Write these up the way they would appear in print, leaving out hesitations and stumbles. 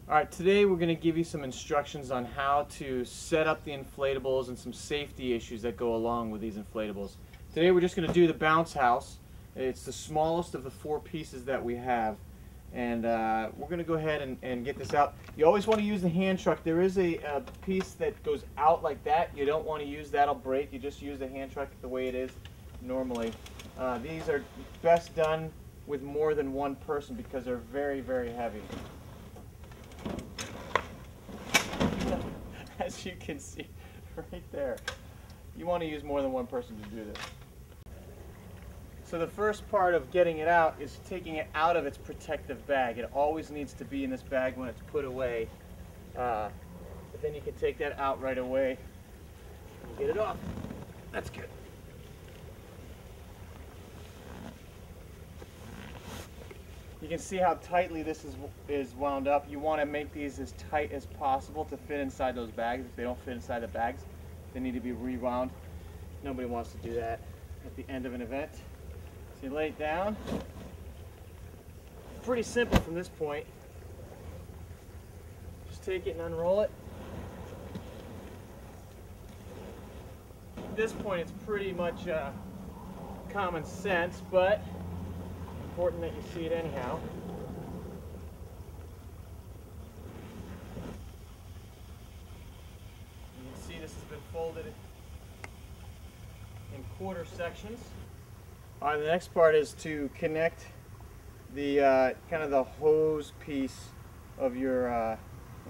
Alright, today we're going to give you some instructions on how to set up the inflatables and some safety issues that go along with these inflatables. Today we're just going to do the bounce house. It's the smallest of the 4 pieces that we have, and we're going to go ahead and get this out. You always want to use the hand truck. There is a piece that goes out like that. You don't want to use that, it'll break. You just use the hand truck the way it is normally. These are best done with more than one person because they're very, very heavy. As you can see right there, you want to use more than one person to do this. So the first part of getting it out is taking it out of its protective bag. It always needs to be in this bag when it's put away. But then you can take that out right away and get it off. That's good. You can see how tightly this is wound up. You want to make these as tight as possible to fit inside those bags. If they don't fit inside the bags, they need to be rewound. Nobody wants to do that at the end of an event. So you lay it down. Pretty simple from this point. Just take it and unroll it. At this point it's pretty much common sense, but important that you see it anyhow. You can see this has been folded in quarter sections. Alright, the next part is to connect the kind of the hose piece of your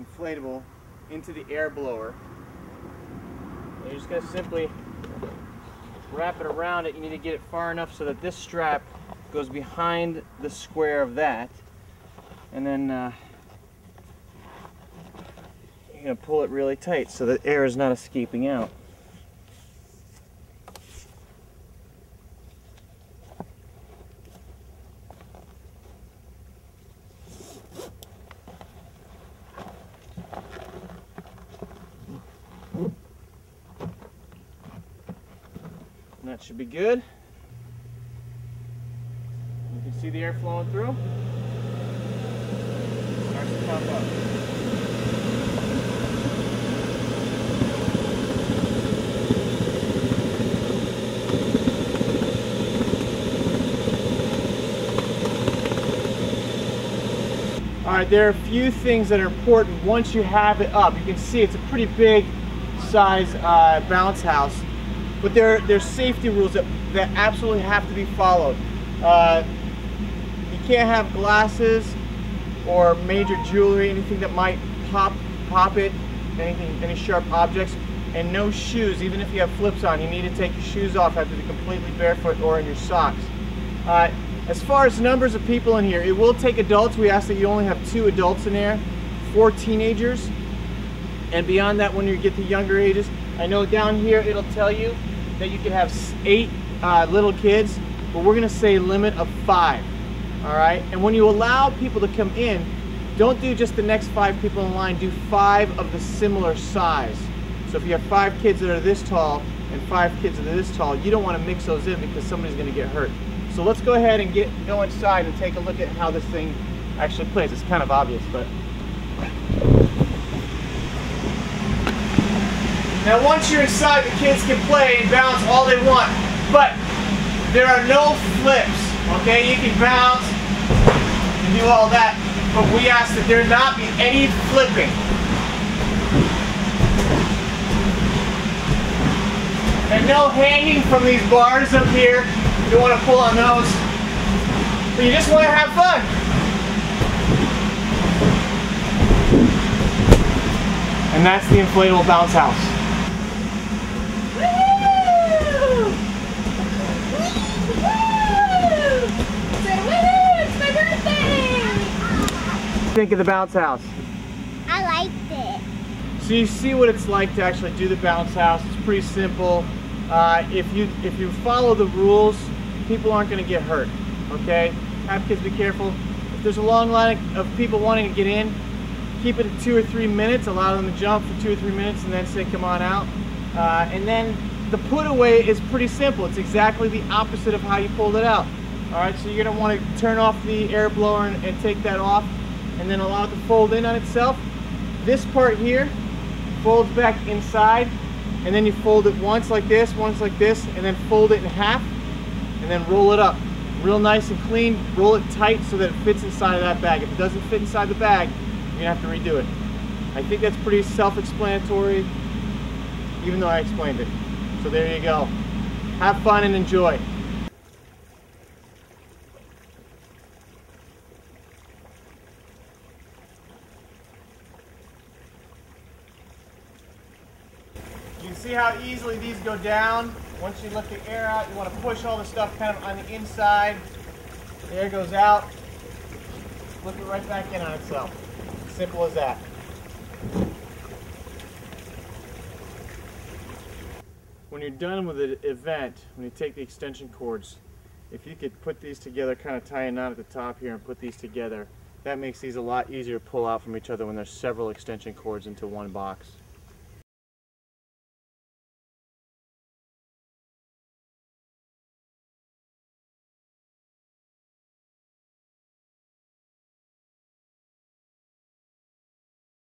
inflatable into the air blower. And you're just going to simply wrap it around it. You need to get it far enough so that this strap goes behind the square of that, and then you're going to pull it really tight so that air is not escaping out. And that should be good. You can see the air flowing through. It starts to pump up. Alright, there are a few things that are important once you have it up. You can see it's a pretty big size bounce house, but there's safety rules that absolutely have to be followed. You can't have glasses or major jewelry, anything that might pop it, any sharp objects, and no shoes. Even if you have flips on, you need to take your shoes off. Have to be completely barefoot or in your socks. As far as numbers of people in here, it will take adults. We ask that you only have 2 adults in there, 4 teenagers, and beyond that when you get to younger ages. I know down here it'll tell you that you can have 8 little kids, but we're going to say limit of 5. Alright, and when you allow people to come in, don't do just the next 5 people in line, do 5 of the similar size. So if you have 5 kids that are this tall and 5 kids that are this tall, you don't want to mix those in because somebody's going to get hurt. So let's go ahead and go inside and take a look at how this thing actually plays. It's kind of obvious, but now once you're inside, the kids can play and bounce all they want, but there are no flips. Okay, you can bounce and do all that, but we ask that there not be any flipping. And no hanging from these bars up here. You don't want to pull on those. But you just want to have fun. And that's the inflatable bounce house. Think of the bounce house? I liked it. So you see what it's like to actually do the bounce house. It's pretty simple. If you follow the rules, people aren't going to get hurt. Okay? Have kids be careful. If there's a long line of people wanting to get in, keep it at 2 or 3 minutes. Allow them to jump for 2 or 3 minutes and then say come on out. And then the put away is pretty simple. It's exactly the opposite of how you pulled it out. Alright, so you're going to want to turn off the air blower and take that off. and then allow it to fold in on itself. This part here folds back inside, and then you fold it once like this, and then fold it in half, and then roll it up. Real nice and clean. Roll it tight so that it fits inside of that bag. If it doesn't fit inside the bag, you're gonna have to redo it. I think that's pretty self-explanatory, even though I explained it. So there you go. Have fun and enjoy. You can see how easily these go down. Once you let the air out, you want to push all the stuff kind of on the inside. The air goes out, flip it right back in on itself. Simple as that. When you're done with the event, when you take the extension cords, if you could put these together, kind of tie a knot at the top here and put these together, that makes these a lot easier to pull out from each other when there's several extension cords into one box.